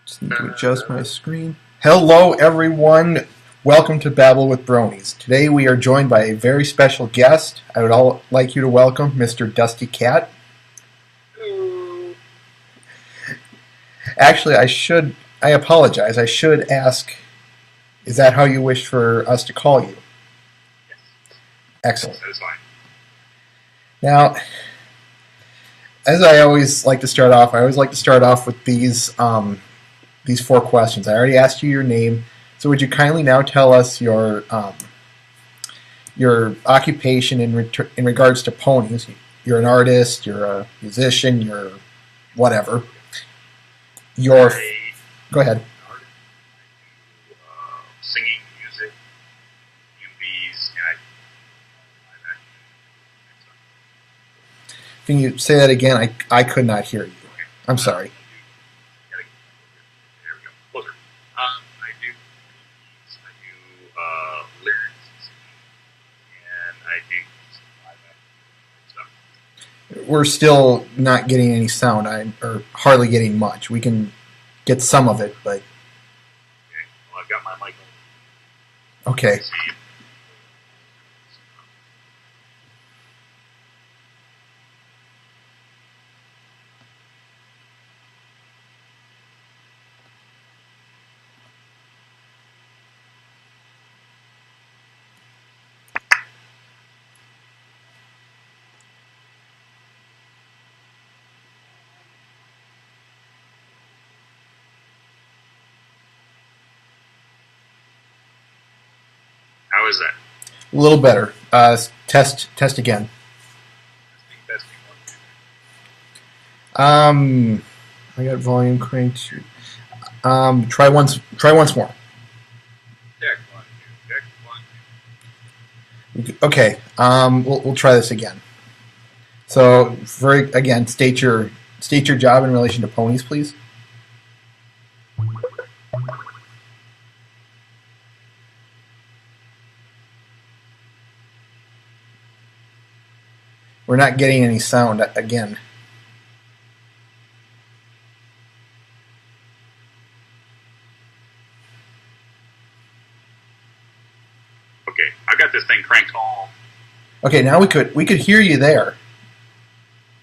Just need to adjust my screen. Hello, everyone. Welcome to Babble with Bronies. Today we are joined by a very special guest. I would like you to welcome Mr. Dustykatt. Actually, I apologize. I should ask, is that how you wish for us to call you? Yes. Excellent. That is fine. Now, as I always like to start off, with these four questions. I already asked you your name, so would you kindly now tell us your occupation in regards to ponies? You're an artist, you're a musician, you're whatever. Go ahead. I do singing, music, movies, and Can you say that again? I could not hear you. I'm sorry. there we go. Closer. I do movies, I do lyrics, and I do live action stuff. We're still not getting any sound, or hardly getting much. We can get some of it, but Okay. Well, I've got my mic on. okay. Let's see. How is that? A little better. Test again. Testing, one, two. I got volume cranked. Try once more. Check, one, two. Check, one, two. Okay. We'll try this again. So, again, state your job in relation to ponies, please. We're not getting any sound again. Okay, I got this thing cranked all. Okay, now we could hear you there.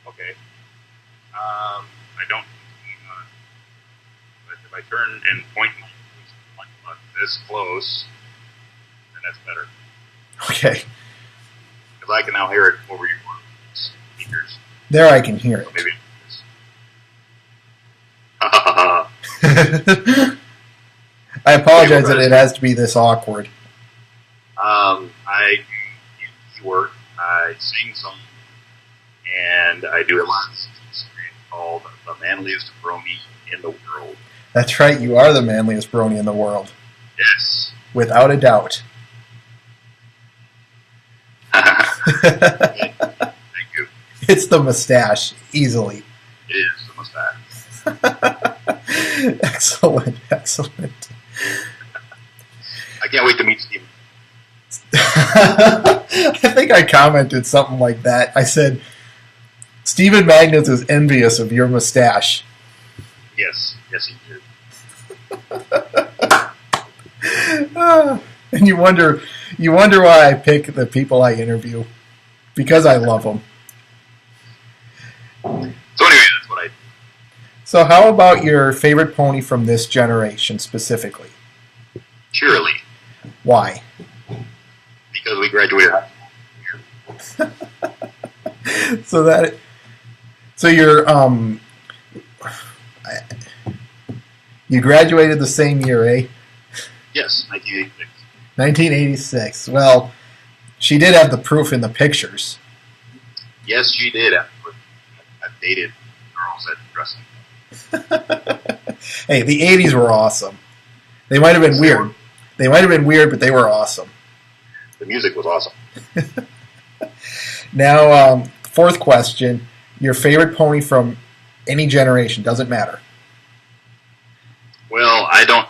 Okay. I don't. But if I turn and point my button this close, then that's better. Okay, Because I can now hear it over your speakers. there I can hear So it. maybe it's Ha ha ha. I apologize that it has to be this awkward. I do work, I sing some, and I do a lot of series called The Manliest Brony in the World. That's right, you are the manliest brony in the world, Yes. without a doubt. Thank you. It's the mustache, easily. It is the mustache. Excellent. I can't wait to meet Steve. I think I commented something like that. I said, Stephen Magnus is envious of your mustache. Yes, he did. And you wonder why I pick the people I interview. Because I love them. So anyway, that's what I do. So how about your favorite pony from this generation specifically? Cheerily, Why? because we graduated high school here. So you're you graduated the same year, eh? Yes, 1986. 1986. Well, she did have the proof in the pictures. Yes, she did. I've dated girls that dress. Hey, the 80s were awesome. They might have been weird. But they were awesome. The music was awesome. Now, fourth question. Your favorite pony from any generation. Doesn't matter. Well, I don't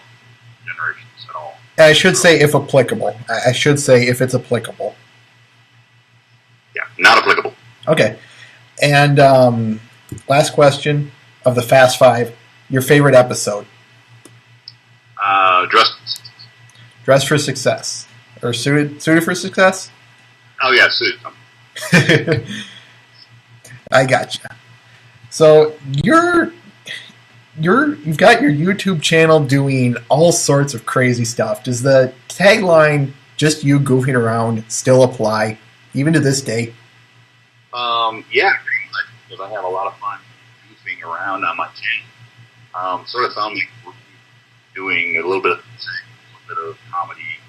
generations at all. I should say if applicable. I should say if it's applicable. Yeah, not applicable. Okay. And last question of the Fast Five. Your favorite episode. Dressed. Dressed for Success. Or Suited for Success? Oh, yeah, suited. I gotcha. So you've got your YouTube channel doing all sorts of crazy stuff. Does the tagline "just you goofing around" still apply even to this day? Yeah, pretty much, because I have a lot of fun goofing around on my channel. Sort of found me doing a little bit of music, a little bit of comedy,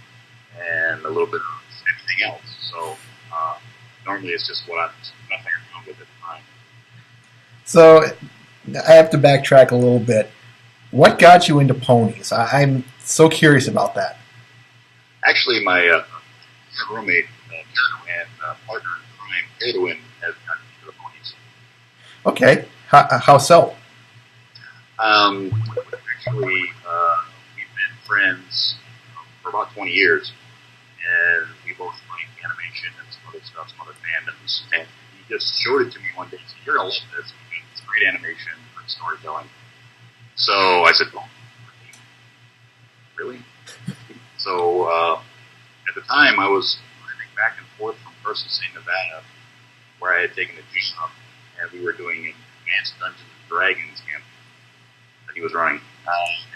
and a little bit of anything else. So normally it's just what I'm nothing around with at the time. So I have to backtrack a little bit. What got you into ponies? I'm so curious about that. Actually, my roommate, and partner in crime, Edwin, has gotten into the ponies. Okay. How so? Actually, we've been friends for about 20 years, and we both like animation and some other stuff, some other fandoms. And he just showed it to me one day. He said, "You're gonna love this. It's great animation, great storytelling." So I said, "Oh, really?" So at the time, I was driving back and forth from Carson City, Nevada, where I had taken a job, and we were doing an advanced Dungeons and Dragons campaign that he was running.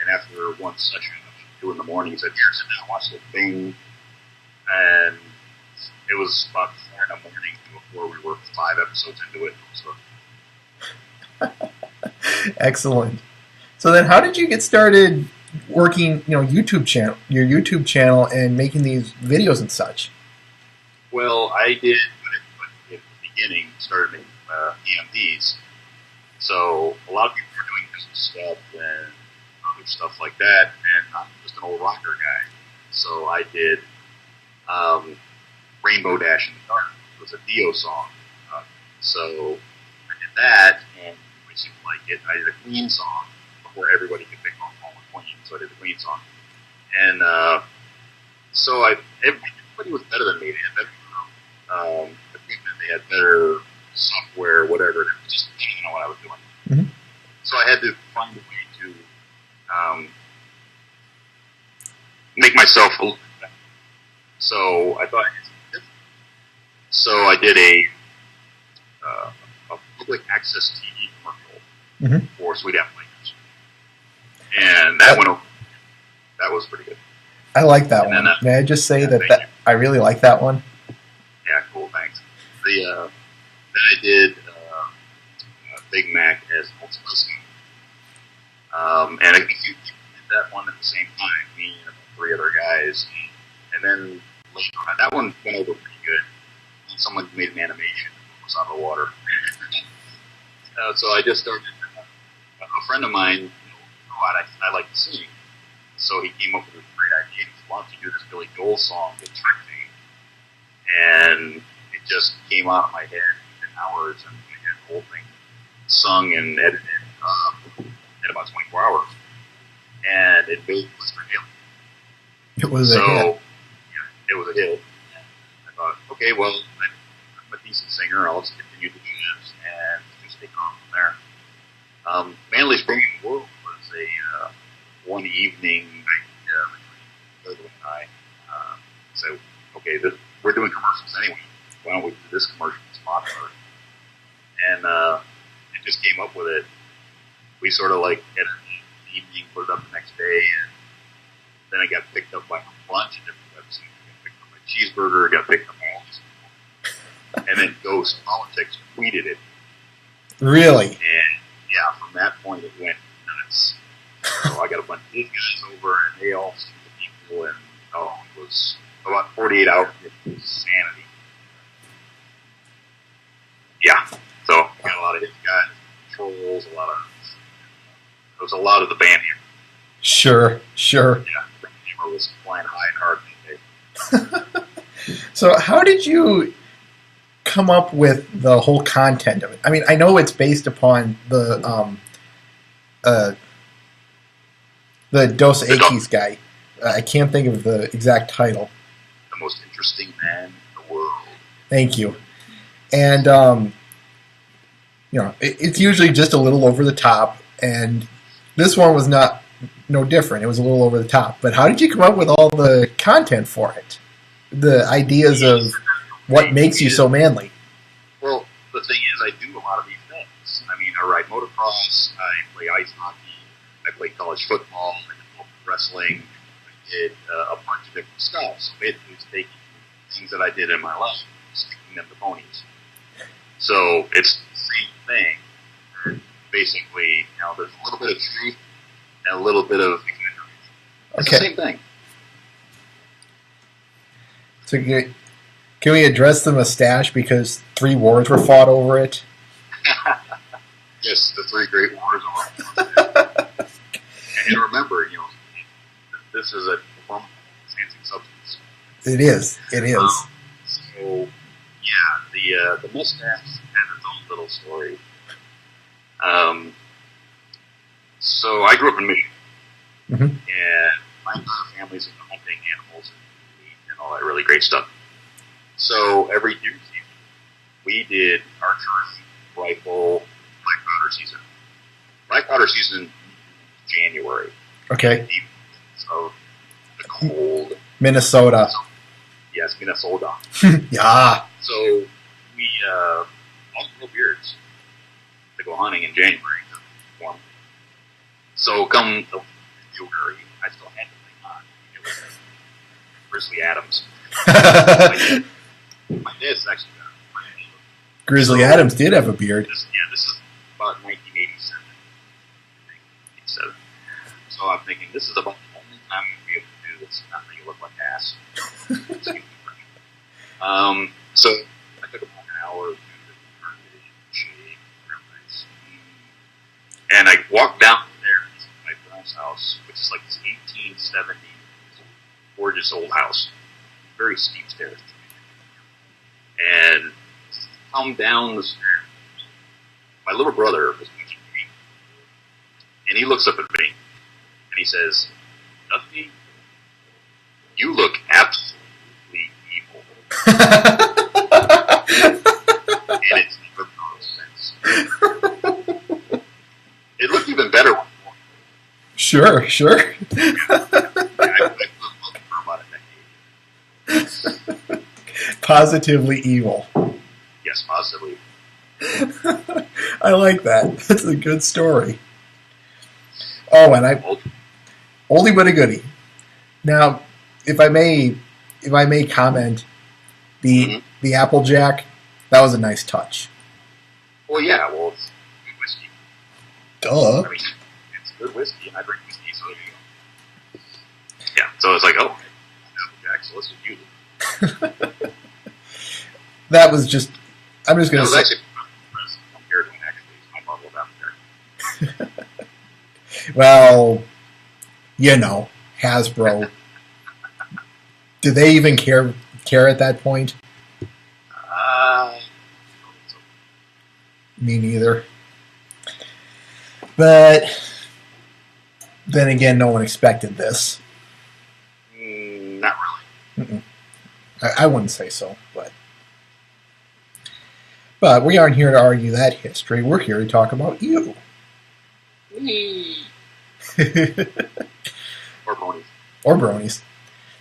And after one session of 2 in the morning, he said, "Here, sit down, watch the thing." And it was about 4 in the morning before we were 5 episodes into it. So. Excellent. So then, how did you get started working, your YouTube channel, and making these videos and such? Well, I did, but at the beginning, started making EMDs. So a lot of people were doing business stuff and other stuff like that, and I'm just an old rocker guy. So I did Rainbow Dash in the Dark. It was a Dio song. So I did that, and we seemed to like it. I did a Queen song before everybody could pick on Queen, so I did the Queen song. And so everybody was better than me. They had better equipment, they had better software, whatever. It was just, I didn't know what I was doing. Mm-hmm. So I had to find a way to make myself a little bit better. So I thought I did something different. So I did a public access TV commercial for Sweet Apple Lakers. And that went over. That was pretty good. I like that one. May I just say that I really like that one? Yeah, cool, thanks. Then I did Big Mac as Multiple. And I think you did that one at the same time, me and 3 other guys. And then later on, that one went over pretty good. And someone made an animation that was out of the water. So I just started, a friend of mine, I like to sing. So he came up with a great idea. He said, "Why don't you do this Billy Joel song that tricked me?" And it just came out of my head in hours, and we had the whole thing sung and edited in about 24 hours. And it really was a hit. It was a hit. Yeah, it was a hit. And I thought, okay, well, I'm a decent singer. I'll just continue to do this and just take on from there. Manly's Bringing the World was a one evening between Edwin and I. So, okay, we're doing commercials anyway. Why don't we do this commercial that's popular? And it just came up with it. We sort of like edited it in the evening, put it up the next day, and then it got picked up by a bunch of different websites. It got picked up by Cheeseburger, it got picked up by all these people. And then Ghost Politics tweeted it. Really? And yeah, from that point it went nuts. So I got a bunch of these guys over, and they all seemed to people, and it was about 48 hours of insanity. Yeah, so got a lot of his guys, trolls, there was a lot of the band here. Sure. Yeah, the camera was flying high and hard that day. So how did you come up with the whole content of it? I mean, I know it's based upon the Dustykatt guy. I can't think of the exact title. The most interesting man in the world. Thank you. And it's usually just a little over the top, and this one was not no different. It was a little over the top. But how did you come up with all the content for it? The ideas of what makes you so manly? Well, the thing is, I do a lot of these things. I mean, I ride motocross, I play ice hockey, I play college football, I did wrestling, I did a bunch of different stuff. So basically, it's taking things that I did in my life, sticking them to ponies. So it's the same thing. Basically, there's a little bit of truth and a little bit of exaggeration. It's the same thing. So can we address the mustache because 3 wars were fought over it? Yes, the 3 great wars are. And remember, this is a performance-enhancing substance. It is. It is. So, yeah, the mustache has its own little story. So I grew up in Michigan, and my entire family's into hunting animals and all that really great stuff. So every deer season, we did archery, rifle, black powder season. Black powder season in January. Okay. So the cold. Minnesota. Yes, Minnesota. Yeah. So we all grow beards to go hunting in January. So come February, I still had the thing on. It was Grizzly Adams. My dad's actually got it. Grizzly Adams did have a beard. This is about 1987. So I'm thinking, this is about the only time I'm going to be able to do this, not make it look like ass. So I took about an hour or two to shave, and I walked down there to my parents' house, which is like this 1870s gorgeous old house, very steep stairs, and come down the stairs. My little brother was watching me, and he looks up at me, and he says, "Dusty, you look absolutely evil." And it's never made sense. It looked even better one morning. Sure. I lived for about a decade. Positively evil. Yes, positively. I like that. That's a good story. Oh, and oldie but a goodie. Now, if I may comment, the Applejack, that was a nice touch. Well, yeah, it's good whiskey. Duh. I mean, it's good whiskey, and I drink whiskey, so there you go. Yeah, so it's like, Applejack, so let's just use it. That was just, I'm just going to say. Actually compared to my bottle of Applejack. Well, Hasbro. Do they even care at that point? Me neither. But then again, no one expected this. Not really. I wouldn't say so, but we aren't here to argue that history. We're here to talk about you. Or bronies. Or bronies.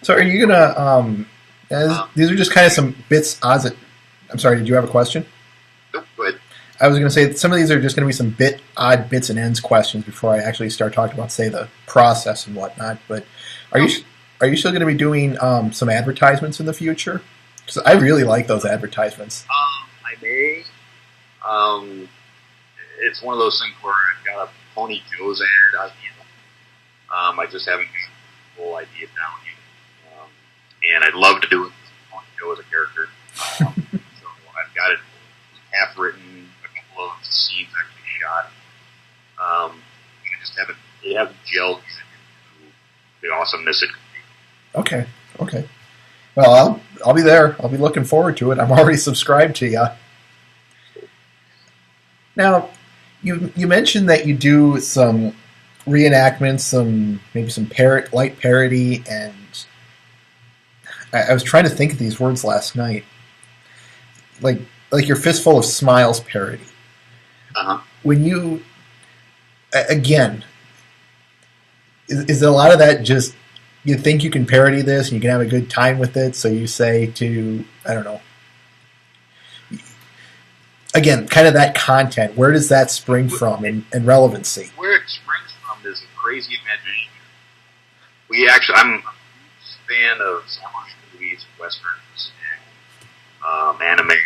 So are you going to, these are just kind of some bits, odds. I'm sorry, did you have a question? Nope, go ahead. I was going to say that some of these are just going to be some odd bits and ends questions before I actually start talking about, say, the process and whatnot. But are you still going to be doing some advertisements in the future? Because I really like those advertisements. I may. It's one of those things where I've got a Pony Joe's ad idea. I just haven't got the full idea down yet. And I'd love to do it with Pony Joe as a character. So I've got it half written, a couple of scenes actually shot. I just haven't gelled into the awesomeness it could be. Okay. Well, I'll be there. I'll be looking forward to it. I'm already subscribed to you. Now, you mentioned that you do some reenactments, maybe some light parody, and I was trying to think of these words last night. Like your Fistful of Smiles parody. Uh-huh. When you, again, is a lot of that just you think you can parody this and you can have a good time with it, so you say to, I don't know, again, kind of that content, where does that spring from and relevancy? Where it springs from is a crazy imagination. I'm a fan of samurai movies, westerns, and anime, and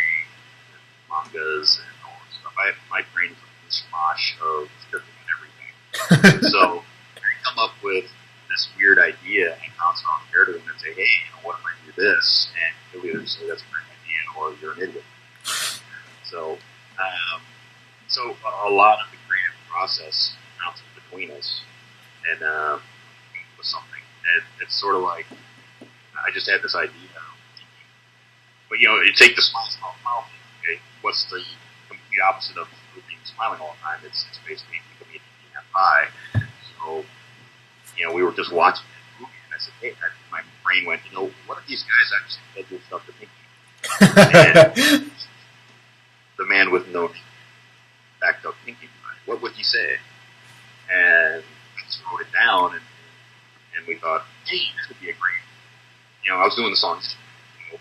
mangas, and all that stuff. My brain is a mishmash of scripting and everything. So I come up with this weird idea and bounce it on fair to them and say, hey, what if I do this? And they'll either say that's a great idea or you're an idiot. So a lot of the creative process bounces between us and with something. And it's sort of like I just had this idea. But you take the smile mouth. Okay, what's the complete opposite of being smiling all the time? It's basically eating a pie. So we were just watching that movie, and I said, hey, my brain went, what if these guys actually said this stuff to thinking? And the man with no backed up thinking, what would he say? And we just wrote it down, and we thought, hey, this would be a great, I was doing the song, it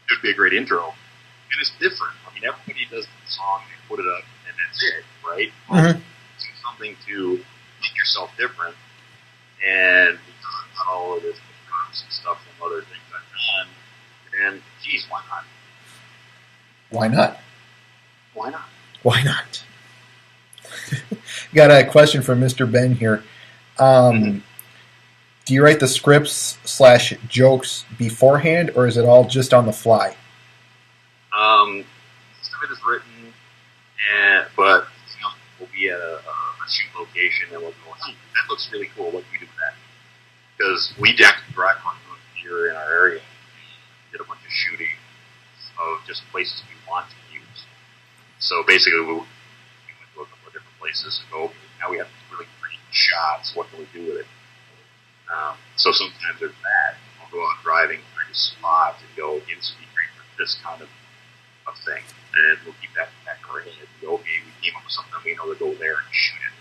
would be a great intro. And it's different. I mean, everybody does the song, they put it up, and that's it, right? Mm-hmm. So something to make yourself different. And because I've got all of this and stuff from other things I've done, and geez, why not? Why not? Why not? Why not? Got a question from Mr. Ben here. Do you write the scripts / jokes beforehand, or is it all just on the fly? Some of it is written, but we'll be at a shoot location and we'll go, hey, that looks really cool. What do you do with that? Because we actually drive around here in our area and did a bunch of shooting of just places we want to use. So basically, we went to a couple of different places and go, now we have really great shots. What can we do with it? So sometimes there's that. I'll go out driving, trying to spot and go, this would be great for this kind of thing. And we'll keep that in the back of our head. And go, okay, we came up with something, we know to go there and shoot it.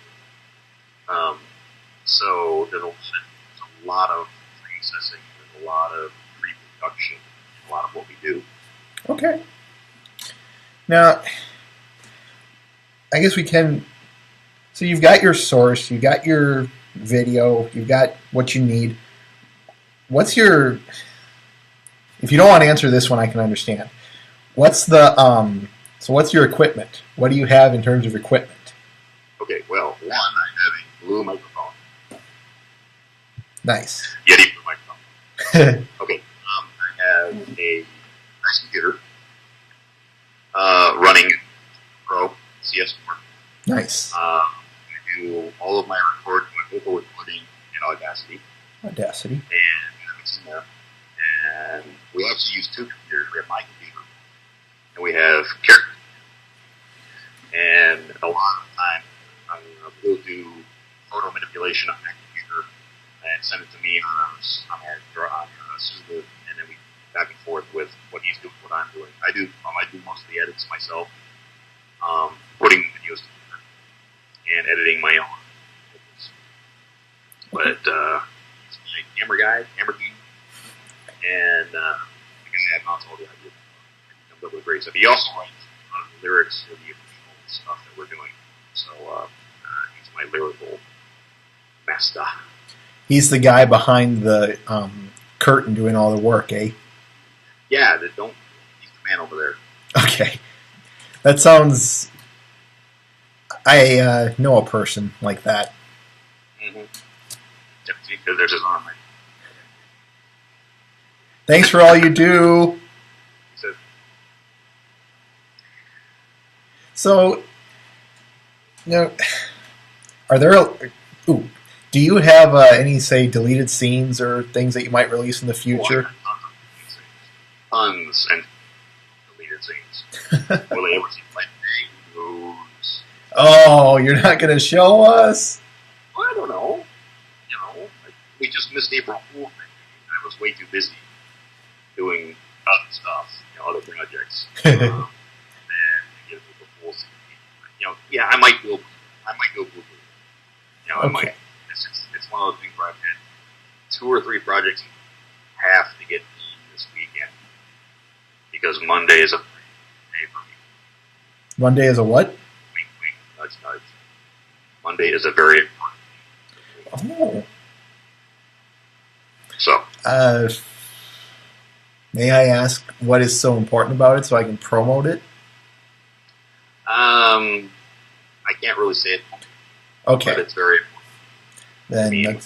So there's a lot of processing, there's a lot of pre-production, a lot of what we do. Okay. Now, I guess we can. So you've got your source, you've got your video, you've got what you need. What's your? If you don't want to answer this one, I can understand. What's the So what's your equipment? What do you have in terms of equipment? Okay, well, one, I have a blue microphone. Nice. Yeti blue microphone. Okay, I have a nice computer running Pro CS4. Nice. I do all of my vocal recording in Audacity. Audacity. And it's in there. And we actually use two computers. We have my computer, and we have character. And a lot of the time, we'll do photo manipulation on that computer and send it to me on Suzu, and then we back and forth with what he's doing, what I'm doing. I do most of the edits myself, putting videos together and editing my own. But he's my camera guy, and the guy that mounts all the ideas. He comes up with great stuff. He also writes lyrics for the official stuff that we're doing. So he's my lyrical master. He's the guy behind the curtain doing all the work, eh? Yeah, he's the man over there. Okay. That sounds... I know a person like that. Mm-hmm. Yep, because there's his arm right. Thanks for all you do. So, are there... do you have any, say, deleted scenes or things that you might release in the future? Tons and deleted scenes. Will they ever see my news? Oh, you're not going to show us? Well, I don't know. We just missed April Fool's Day. I was way too busy doing other stuff, other projects. And get April Fool's Day. Yeah, I might go blue. I might. Okay. It's one of those things where I've had 2 or 3 projects have to get done this weekend because Monday is a day for me. Monday is a what? Wink, wink, nudge, nudge. Monday is a very important day. Oh. So. May I ask what is so important about it so I can promote it? I can't really say it. Okay. But it's very important. Then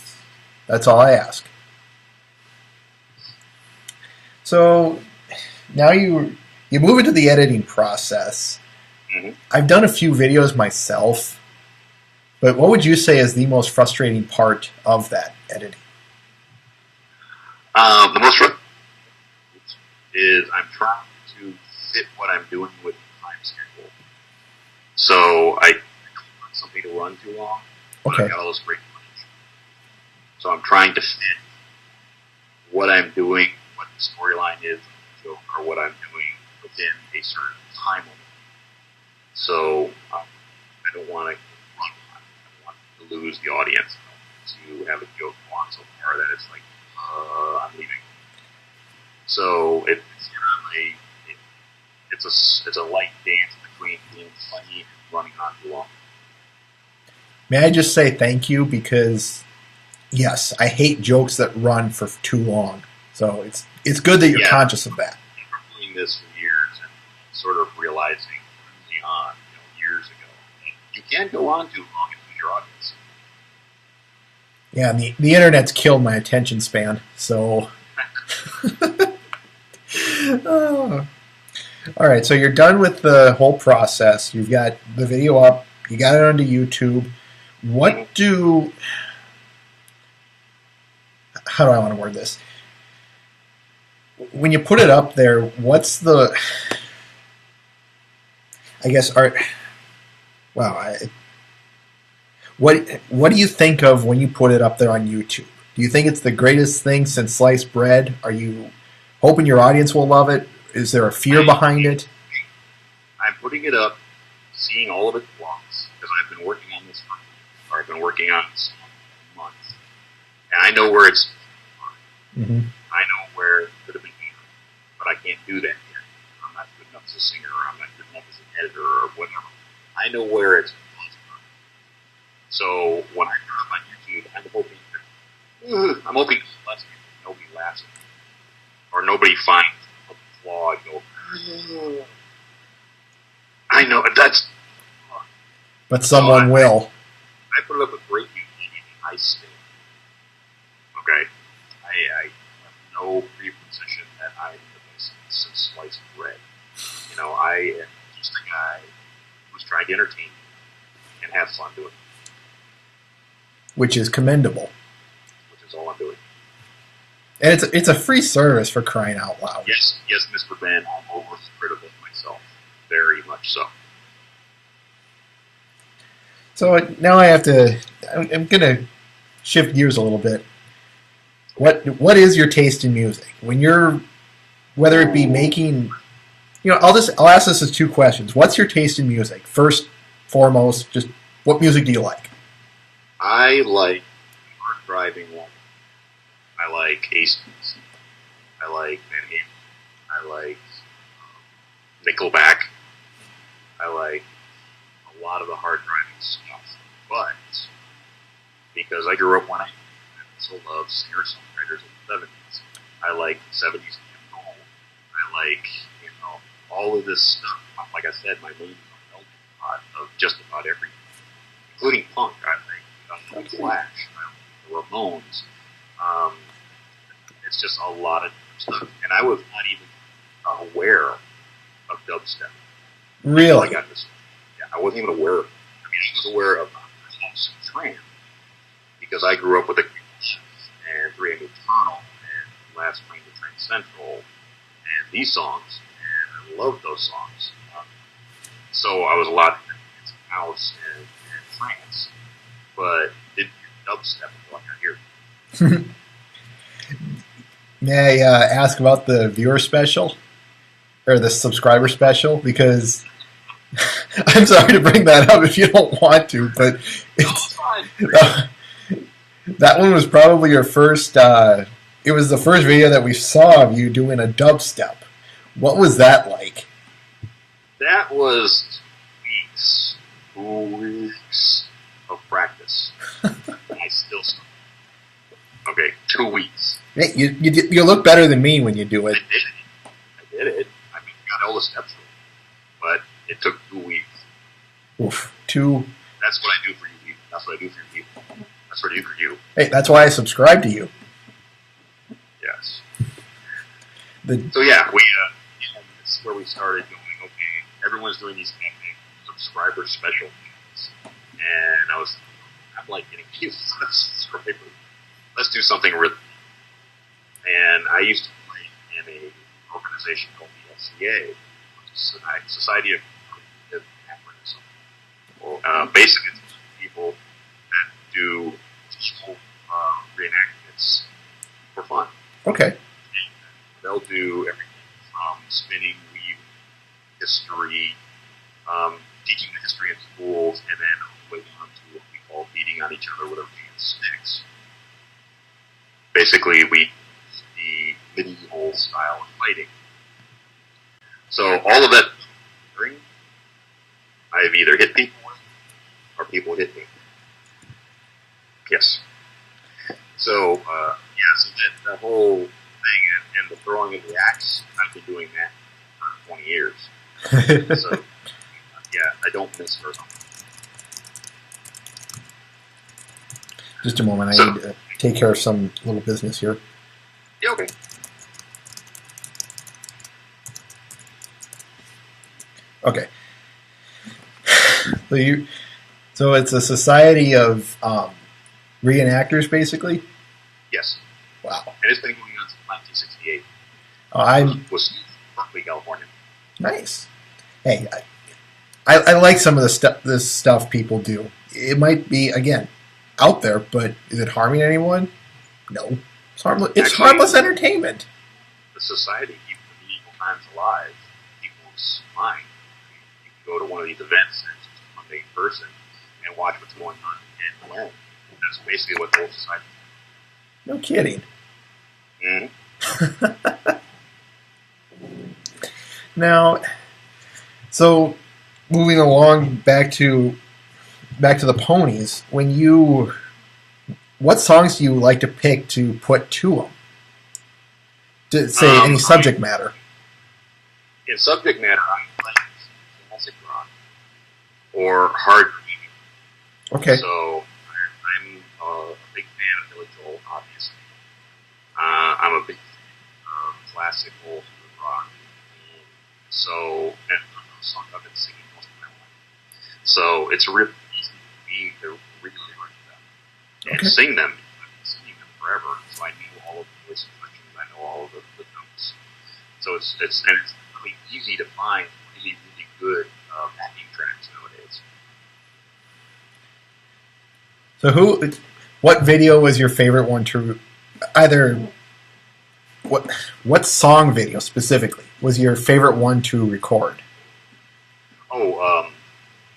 that's all I ask. So now you move into the editing process. Mm-hmm. I've done a few videos myself, but what would you say is the most frustrating part of that editing? The most frustrating is I'm trying to fit what I'm doing with the time schedule. So I don't want something to run too long. Okay. I've got all this great footage. So I'm trying to fit what I'm doing, what the storyline is, or what I'm doing within a certain time limit. So I don't want to run on. I don't want to lose the audience. To have a joke go on so far that it's like, I'm leaving. So it's a light dance between being funny and running on too long. May I just say thank you because, yes, I hate jokes that run for too long. So it's good that you're conscious of that. I've been doing this for years and sort of realizing early on, years ago, that you can't go on too long and lose your audience. Yeah, and the internet's killed my attention span, so... Oh. All right, so you're done with the whole process. You've got the video up. You got it onto YouTube. How do I want to word this? When you put it up there, what's the... I guess, what do you think of when you put it up there on YouTube? Do you think it's the greatest thing since sliced bread? Are you hoping your audience will love it? Is there a fear behind it? I'm putting it up, seeing all of its flaws, because I've been working on this for months, and I know where it's. Mm-hmm. I know where it could have been better, but I can't do that yet. I'm not good enough as a singer, or I'm not good enough as an editor, or whatever. I know where it's. So when I turn up on YouTube, I'm hoping nobody laughs at me, or nobody finds a flaw and go, I know that's. But someone will. I put it up with great beauty. I stay. Okay, I have no preposition that I'm the best since sliced bread. I am just a guy who's trying to entertain and have fun doing it. Which is commendable. Which is all I'm doing. And it's a free service for crying out loud. Yes, Mr. Ben, I'm overcritical of myself. Very much so. So now I'm going to shift gears a little bit. What is your taste in music? When you're, whether it be making, I'll ask this as 2 questions. What's your taste in music? First, foremost, just what music do you like? I like hard driving one. I like AC/DC. I like Van Halen. I like Nickelback. I like a lot of the hard driving stuff. But because I grew up when I also loved singer-songwriters in the 70s, I like 70s rock and roll. I like, all of this stuff. Like I said, my main melting pot of just about everything, including punk. I like the Flash, the Ramones. It's just a lot of stuff. And I was not even aware of dubstep. Really? I wasn't even aware of it. I was aware of house and trance because I grew up with and 3 AM Eternal and Last Train to Train Central and these songs, and I loved those songs. So I was a lot in house and trance, but didn't hear dubstep until I got here. May I ask about the viewer special or the subscriber special? Because I'm sorry to bring that up if you don't want to, but it's That one was probably your first. It was the first video that we saw of you doing a dubstep. What was that like? That was weeks, 2 weeks of practice. I still suck. Okay, 2 weeks. Hey, you look better than me when you do it. I did it. I mean, got all the steps, but it took 2 weeks. Oof, That's what I do for you people. That's what I do for you people. That's what I do for you. Hey, that's why I subscribe to you. Yes. The, So yeah, this is where we started going. Okay, everyone's doing these subscriber special things, and I'm like getting used to subscribers. Let's do something rhythmic. And I used to play in an organization called the SCA, which is Society of Creative Activism. Basically, it's people that do people reenactments for fun. okay. And they'll do everything from spinning, weaving, history, teaching the history in schools, and then all the way on to what we call beating on each other with our sticks. Basically, we the medieval style of fighting. So all of that, I've either hit people with, or people hit me. Yes. So so that whole thing and the throwing of the axe, I've been doing that for 20 years. So I don't miss her. Just a moment. I need to take care of some little business here. Yeah, okay. Okay. So it's a society of reenactors, basically. Yes. Wow. And it's been going on since 1968. Was Berkeley, California. Nice. Hey, I like some of this stuff people do. It might be, again, out there, but is it harming anyone? No. It's harmless. It's harmless entertainment. The society keeps the medieval times alive in people's mind. You can go to one of these events and just one day in person and watch what's going on and learn. That's basically what the whole society is. No kidding. Mm-hmm. Now, so moving along back to the ponies, what songs do you like to pick to put to them? To say any subject matter. In subject matter, I like classic rock or hard rock. Okay. So I'm a big fan of Billy Joel, obviously. I'm a big fan of classical rock. So, and those songs I've been singing most of my life. So it's really easy for me to really learn them and sing them. I've been singing them forever, so I knew all of the voice inflections, I know all of the notes. So it's really easy to find really, really good backing tracks nowadays. So what video was your favorite one to either? What song video specifically was your favorite one to record? Oh,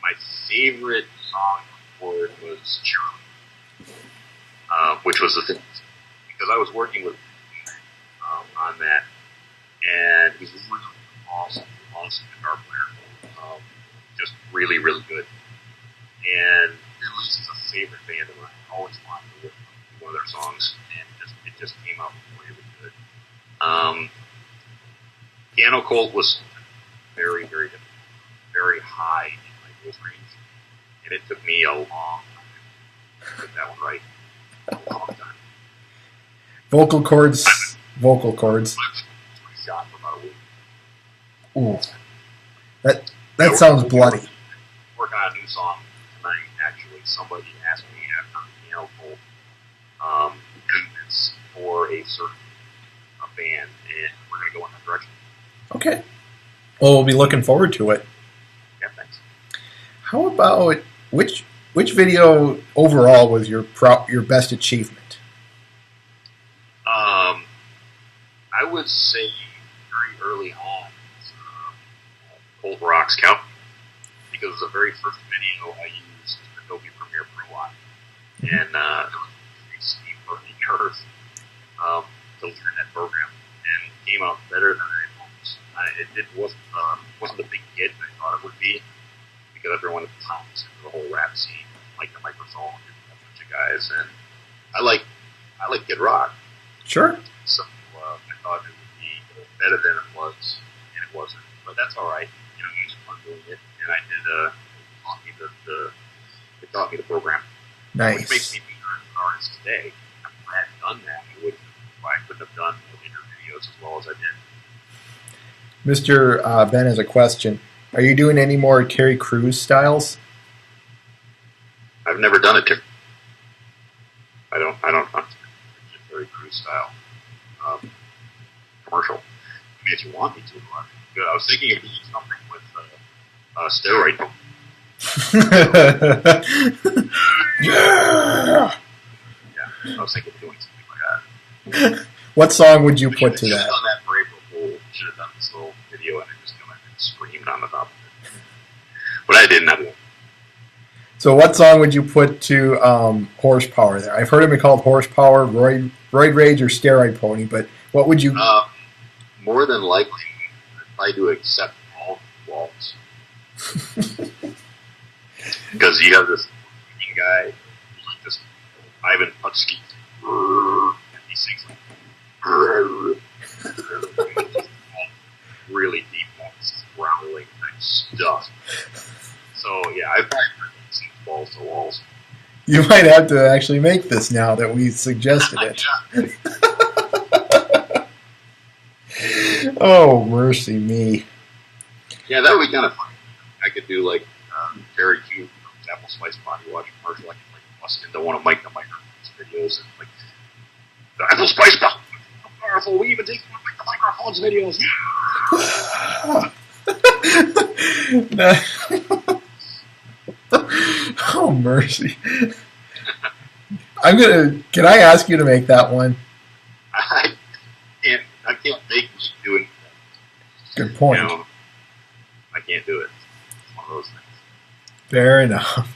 my favorite song recorded was Cheryl, which was the thing, because I was working with on that, and he's really awesome guitar player, just really, really good, and it was a favorite band of mine. I always wanted to work on one of their songs, and it just came out really good. Piano Colt was very, very difficult, very high in my voice range, and it took me a long time to get that one right. A long time. Vocal cords. I shot for about a week. Ooh, that sounds bloody. Working on a new song tonight. Actually, somebody asked me after Piano Colt convince for a certain band, and we're going to go in that direction. Okay. Well, we'll be looking forward to it. Yeah, thanks. How about which video overall was your best achievement? I would say very early on, Colt Rocks Count, because it was the very first video I used Adobe Premiere Pro on, and it was better than I hoped. It wasn't the big hit I thought it would be, because everyone at the time was into the whole rap scene, like the microphone and a bunch of guys, and I like Kid Rock. Sure. So I thought it would be better than it was, and it wasn't. But that's all right. You know, it was fun doing it, and I did. It taught me the program. Nice. Which makes me be an artist today. If I hadn't done that, I couldn't have done later videos as well as I did. Mr. Ben has a question. Are you doing any more Terry Crews styles? I've never done it. I don't Terry Crews style commercial. I mean, if you want me to, good. I was thinking of doing something with steroid. Yeah. Yeah, I was thinking of doing something like that. What song would you put to that? Done that for April Fool. Should have done this little video and I just come in and screamed on the top of it. But I didn't. So what song would you put to Horsepower there? I've heard it be called Horsepower, Roid Rage, or Steroid Pony, but what would you... more than likely, I'd try to accept all walls. Because you have this guy who's like this Ivan Putski, and he sings like really deep voice, growling type stuff. So yeah, I've probably seen balls to walls. You might have to actually make this now that we suggested it. Oh, mercy me. Yeah, that would be kind of fun. I could do like Terry Q from Apple Spice Body Wash commercial. I could like bust into one of Mike the Microphone's videos and like the Apple Spice Body. How powerful! We even take one of Mike the Microphone's videos. Oh, mercy. Can I ask you to make that one? I can't make you do it. Good point. You know, I can't do it. It's one of those things. Fair enough.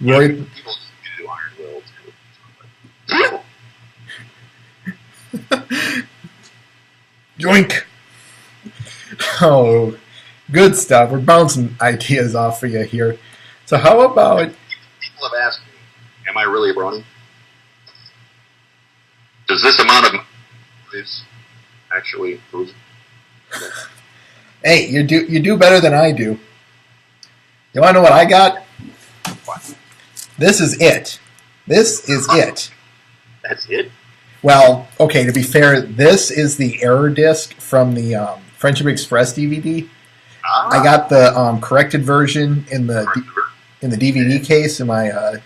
Roy, people do Iron Will too. Joink. Oh, good stuff. We're bouncing ideas off of you here. So how about... People have asked me, am I really a brony? Does this amount of is actually prove? Hey, you do better than I do. You want to know what I got? What? This is it. This is it. That's it? Well, okay, to be fair, this is the error disc from the Friendship Express DVD. I got the corrected version in the DVD case in my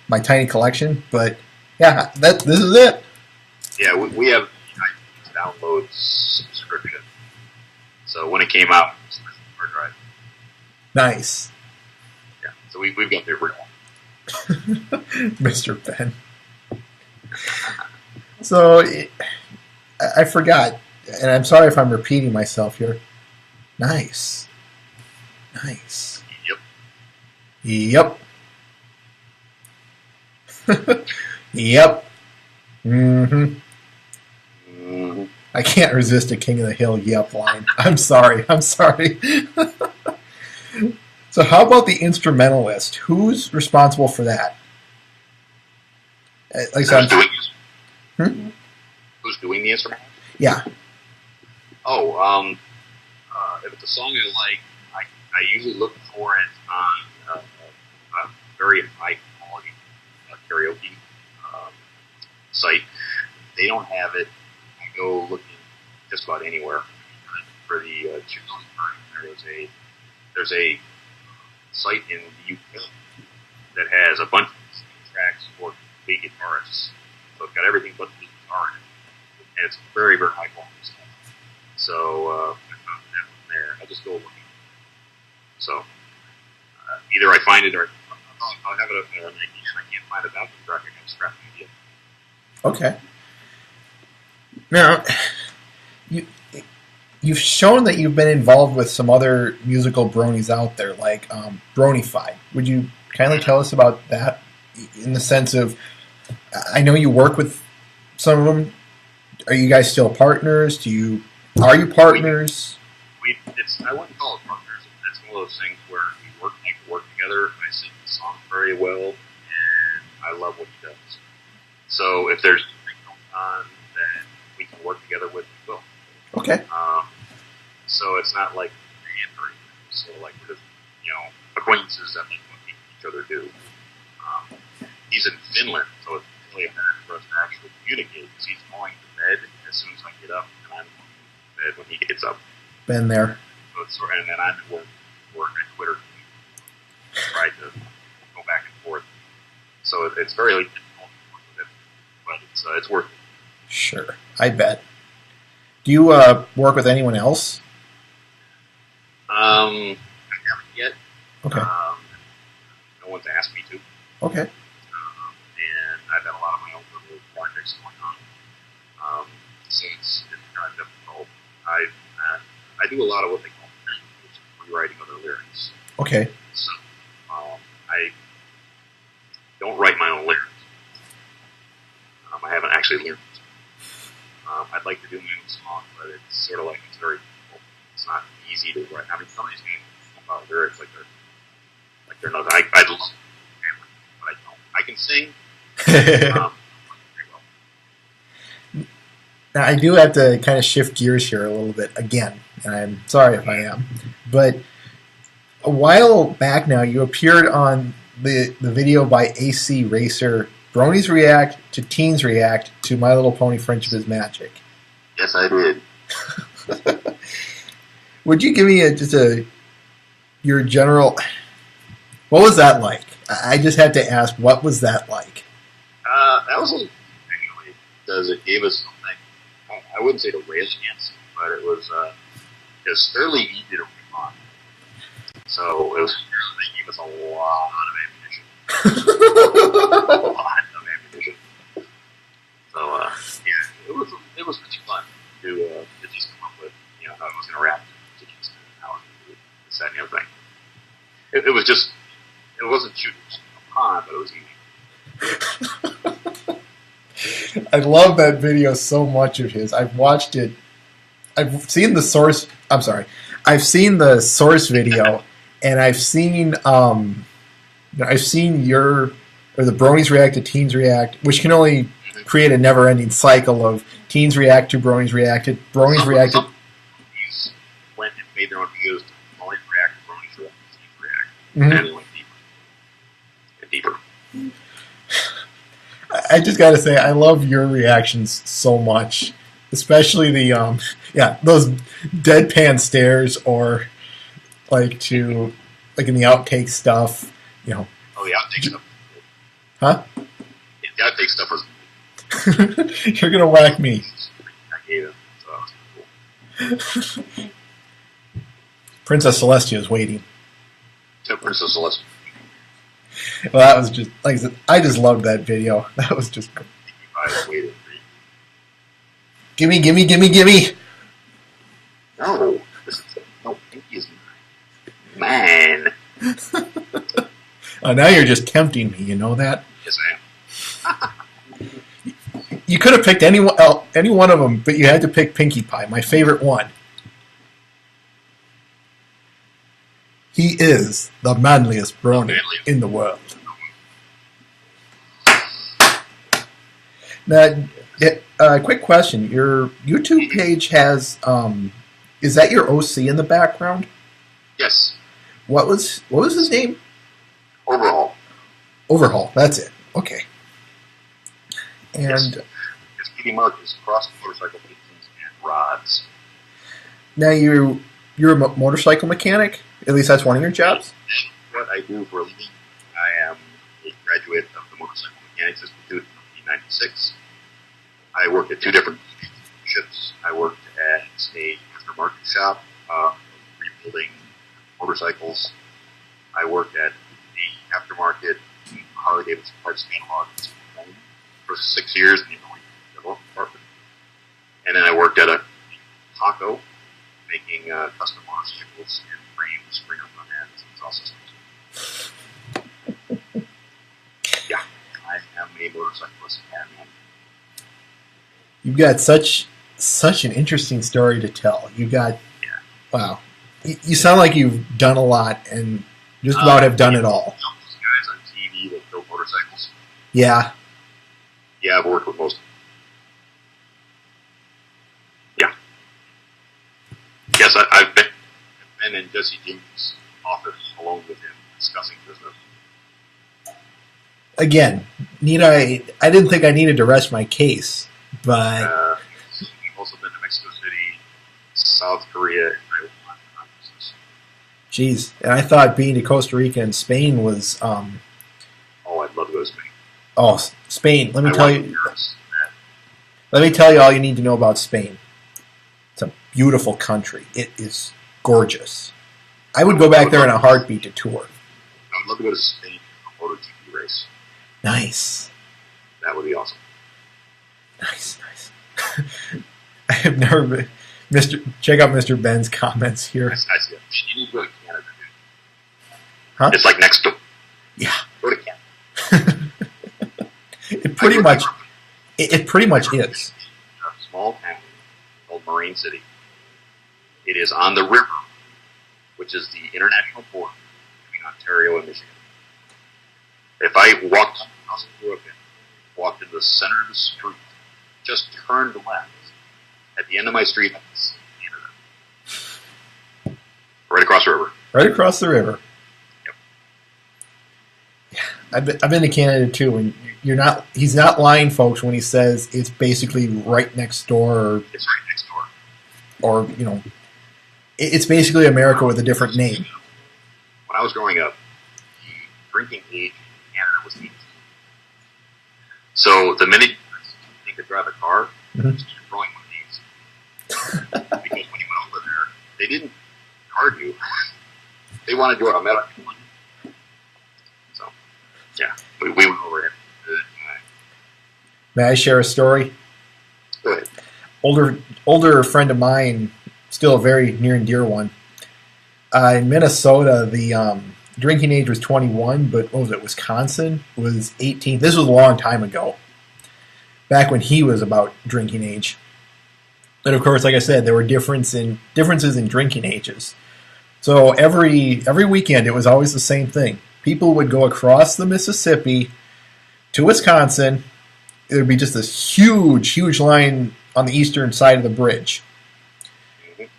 my tiny collection. But yeah, this is it. Yeah, we have a download subscription. So when it came out, it was hard drive. Nice. Yeah, so we've got the original. Mr. Ben. So I forgot, and I'm sorry if I'm repeating myself here. Nice. Nice. Yep. Yep. Mm-hmm. I can't resist a King of the Hill yep line. I'm sorry. So how about the instrumentalist? Who's responsible for that? Who's doing the instrument? Yeah. Oh, if it's a song I like, I usually look for it on a very high quality karaoke site. If they don't have it, I go looking just about anywhere. For the there's a site in the UK that has a bunch of tracks for big guitarists. So it's got everything but the guitar in it. And it's very, very high quality stuff. So I found that one there. I just go looking. So either I find it or I'll have it up there and I can't find it out the track. I can scrap it again. Okay. Now, you've shown that you've been involved with some other musical bronies out there, like Bronified. Would you kindly tell us about that in the sense of, I know you work with some of them, Are you guys still partners? Are you partners? I wouldn't call it partners. It's one of those things where we work together. I sing the song very well, and I love what he does. So if there's something going on that we can work together with, we will. Okay. So it's not like or anything. So like we're just acquaintances that like what each other do. He's in Finland, so it's really hard for us to actually communicate because he's going to bed as soon as I get up, and I'm going to bed when he gets up. Been there. So it's and then I'm at work at Twitter, try to go back and forth. So it's very difficult to work with him, but it's worth it. Sure, I bet. Do you work with anyone else? I haven't yet. Okay. No one's asked me to. Okay. And I've got a lot of my own little projects going on. So it's kind of difficult. I do a lot of what they call rewriting other lyrics. Okay. So I don't write my own lyrics. I haven't actually learned. I'd like to do my own song, but it's sort of like it's very difficult. It's not easy to write. I mean, somebody's going to talk about lyrics like they're not. I'd love to, but I don't. I can sing. Very well. Now, I do have to kind of shift gears here a little bit again, and I'm sorry if I am. But a while back now, you appeared on the video by AC Racer, Bronies React to Teens React to My Little Pony Friendship is Magic. Yes, I did. Would you give me your general... What was that like? I just had to ask, what was that like? That was actually because it gave us something. I wouldn't say to raise against, but it was fairly easy to respond. So they gave us a lot of ammunition. A lot of ammunition. So yeah, it was pretty fun to just come up with how I was going to rap, how I was going to do this, that, and the other thing. It was just. It wasn't shooting upon, but it was easy. I love that video so much of his. I've watched it. I've seen the source. I'm sorry. I've seen the source video, and I've seen the Bronies React to Teens React, which can only create a never-ending cycle of Teens React to Bronies React to Bronies React to. These went and made their own videos to Bronies React, Bronies React, Teens React, Mm-hmm. and went deeper. I just got to say, I love your reactions so much, especially the those deadpan stares, or like in the outtake stuff, Oh, the outtake stuff. Huh? Yeah, the outtake stuff was. You're gonna whack me. I gave it, so that was cool. Princess Celestia is waiting. So Princess Celestia. Well, that was just like I said, I just loved that video. That was just. Gimme! No, Pinky is mine. Now you're just tempting me. You know that? Yes, I am. You could have picked any one of them, but you had to pick Pinkie Pie, my favorite one. He is the manliest brony in the world. Now, quick question. Your YouTube page has, is that your OC in the background? Yes. What was his name? Overhaul. That's it. Okay. And yes. His Kitty Marcus, cross motorcycle pieces and rods. Now you're a motorcycle mechanic? At least that's one of your jobs? What I do for a living. I am a graduate of the Motorcycle Mechanics Institute in 1996. I worked at two different ships. I worked at a aftermarket shop, rebuilding motorcycles. I worked at the aftermarket Harley Davidson parts catalog for 6 years in the development department. And then I worked at a taco making custom motorcycles and frames, spring up on ends, and all systems. Yeah, I am a motorcyclist and You've got such an interesting story to tell. You got Yeah. wow. You sound like you've done a lot and just about have done it all. You know those guys on TV that build motorcycles? Yeah. Yeah, I've worked with most of them. Yeah. Yes, I've been in Jesse James' office alone with him discussing business. Again, I didn't think I needed to rest my case, but We've also been to Mexico City, South Korea, and Taiwan on business. geez, and I thought being to Costa Rica and Spain was Oh, I'd love to go to Spain. oh, Spain. Let me I tell want you. Paris. Let me tell you all you need to know about Spain. It's a beautiful country. It is gorgeous. I would go back there in a heartbeat to tour. I would love to go to Spain for a MotoGP race. Nice. That would be awesome. Nice. I have never been. Check out Mr. Ben's comments here. I see it. You need to go to Canada, dude. Huh? It's like next door. Yeah. Go to Canada. It pretty much is. A small town called Marine City. It is on the river, which is the international border between Ontario and Michigan. If I walked up the house I grew up in, walked in the center of the street, just turned left, at the end of my street, I can see Canada. Right across the river. Right across the river. Yep. Yeah, I've been to Canada too, and he's not lying, folks, when he says it's basically right next door. It's right next door. Or it's basically America with a different name. When I was growing up, the drinking age in Canada was 18. So the minute you could drive a car, Mm-hmm. you're throwing money. Because when you went over there, they didn't card you. They wanted your American money. So, yeah, we went over here. May I share a story? Go ahead. Older friend of mine, still a very near and dear one. In Minnesota, the drinking age was 21, but what was it? Wisconsin was 18. This was a long time ago, back when he was about drinking age. And of course, like I said, there were differences in drinking ages. So every weekend, it was always the same thing. People would go across the Mississippi to Wisconsin. There would be just this huge line on the eastern side of the bridge.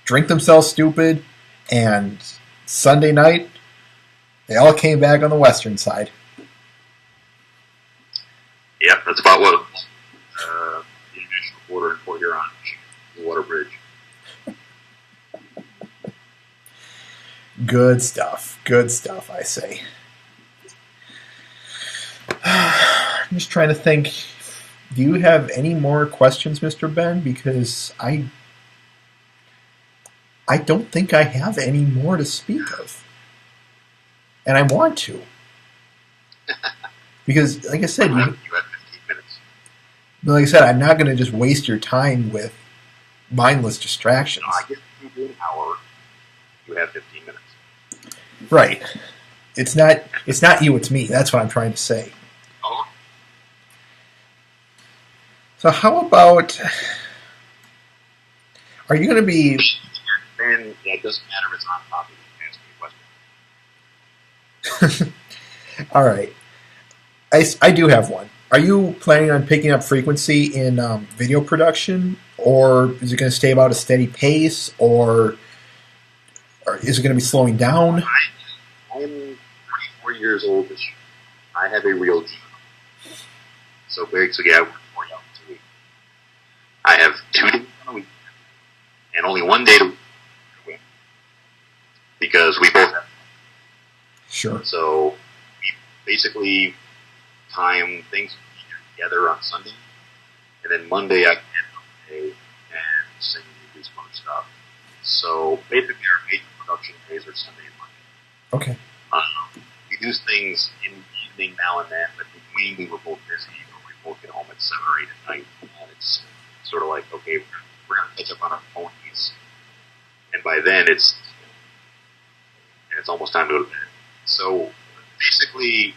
Drink themselves stupid, and Sunday night, they all came back on the western side. Yep, that's about what the international border in Port Huron, the water bridge. Good stuff, I say. I'm just trying to think. Do you have any more questions, Mr. Ben? Because I don't think I have any more to speak of. And I want to. Because, like I said, you have 15 minutes. Like I said, I'm not going to just waste your time with mindless distractions. No, I get to do an hour. You have 15 minutes. Right. It's not you, it's me. That's what I'm trying to say. Oh. So how about, are you going to be... And it doesn't matter if it's on topic. You can ask me a question. All right. I do have one. Are you planning on picking up frequency in video production, or is it going to stay about a steady pace, or is it going to be slowing down? I'm 24 years old this year. I have a real job. So basically, I work 40 hours a week. I have 2 days on a week, and only 1 day to week, because we both have. Sure. So we basically time things together on Sunday, and then Monday I can day and sing and do some other stuff. So basically, our major production days are Sunday and Monday. Okay. We do things in the evening now and then, but between we were both busy, or we both get home at 7 or 8 at night, and it's sort of like, okay, we're going to catch up on our ponies, and by then it's almost time to go to bed. So basically,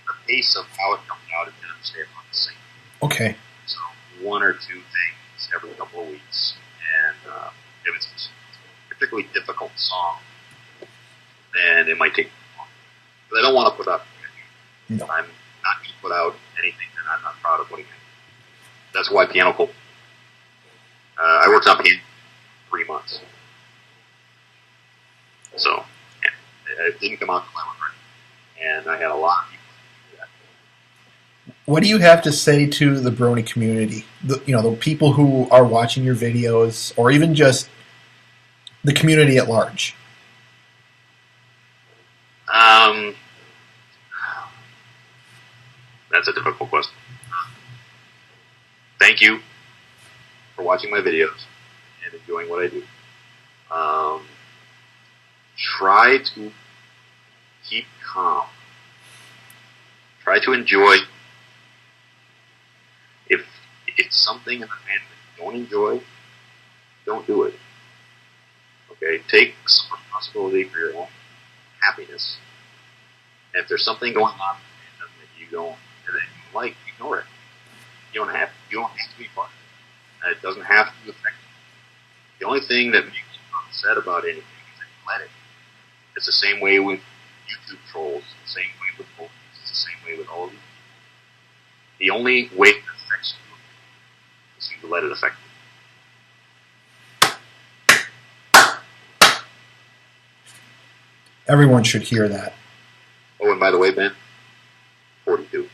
the pace of how it comes out is going to stay about the same. Okay. So 1 or 2 things every couple of weeks. And if it's a particularly difficult song, then it might take long. But I don't want to put out anything. No. I'm not going to put out anything that I'm not proud of putting in. That's why Piano Cold. I worked on piano for 3 months. So, yeah, it didn't come out until I was ready. And I had a lot of people do that. What do you have to say to the brony community? The people who are watching your videos, or even just the community at large? That's a difficult question. Thank you for watching my videos and enjoying what I do. Try to keep calm. Try to enjoy. If it's something in the band that you don't enjoy, don't do it. Okay? Take some responsibility for your own happiness. And if there's something going on that you don't like, ignore it. You don't have to be part of it. It doesn't have to affect you. The only thing that makes you upset about anything is that you let it. It's the same way with YouTube trolls. It's the same way with bullies. It's the same way with all of you. The only way it affects you is you let it affect you. Everyone should hear that. Oh, and by the way, Ben, 42.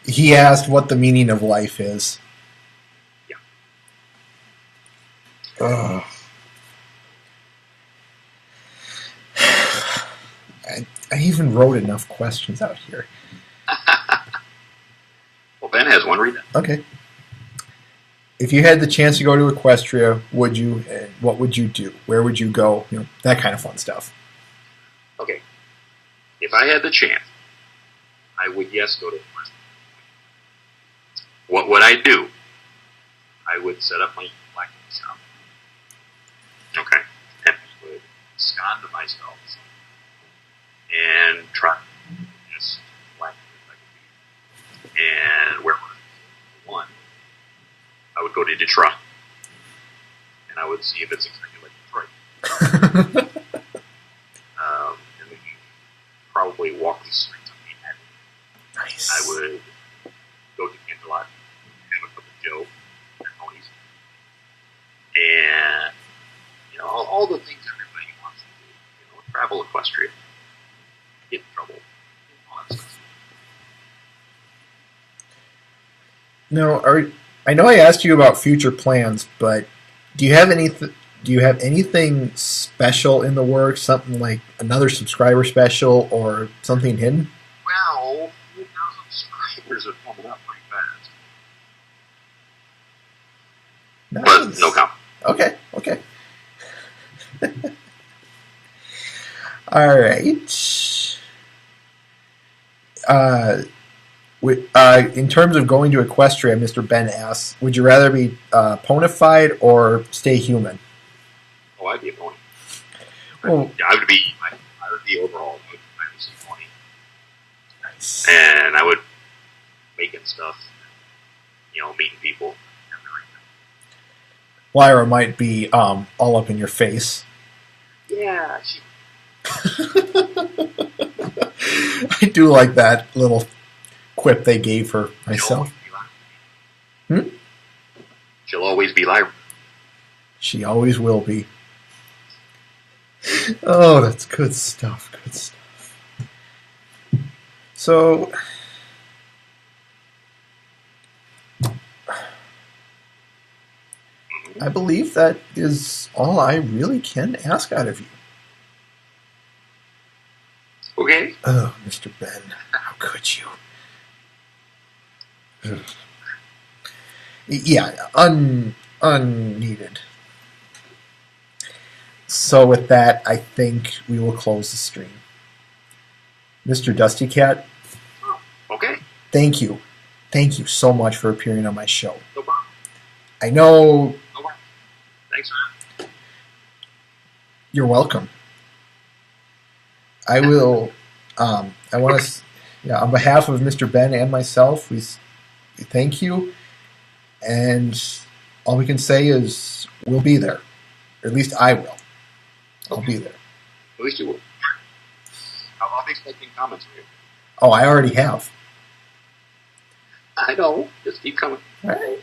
He asked what the meaning of life is. Yeah. I even wrote enough questions out here. Well, Ben has one. Read it. Okay. If you had the chance to go to Equestria, would you? What would you do? Where would you go? That kind of fun stuff. Okay. If I had the chance, I would, yes, go to Equestria. What would I do? I would set up my black shop. Okay. And I would scond to myself and try just black if I could be. And where would I go? One, I would go to Detroit. And I would see if it's exactly like Detroit. And then probably walk the streets of Manhattan. Nice. I would go to Candlelight, have a cup of Joe and ponies, and all the things everybody wants to do. Travel Equestria, get in trouble, all that stuff. No, I know I asked you about future plans, but do you have anything special in the works? Something like another subscriber special or something hidden? Well, 4,000 subscribers are coming up pretty fast. Nice. But no comment. Okay. All right. In terms of going to Equestria, Mr. Ben asks, would you rather be ponified or stay human? Oh, I'd be a pony. Well, I would be overall. I would say pony. Nice. And I would making stuff, meeting people. Lyra might be all up in your face. Yeah, I do like that little quip they gave her myself. She'll always be Lyra. She always will be. Oh, that's good stuff. Good stuff. So, I believe that is all I really can ask out of you. Okay. Oh, Mr. Ben, how could you? Yeah, unneeded. So with that, I think we will close the stream. Mr. Dustykatt, Okay. thank you. Thank you so much for appearing on my show. No problem. I know... No problem. Thanks, man. You're welcome. I will... I want to... Yeah, on behalf of Mr. Ben and myself, we thank you. And all we can say is we'll be there. Or at least I will. I'll be there. At least you will. I'll be expecting comments from you. Oh, I already have. I know. Just keep coming. All right.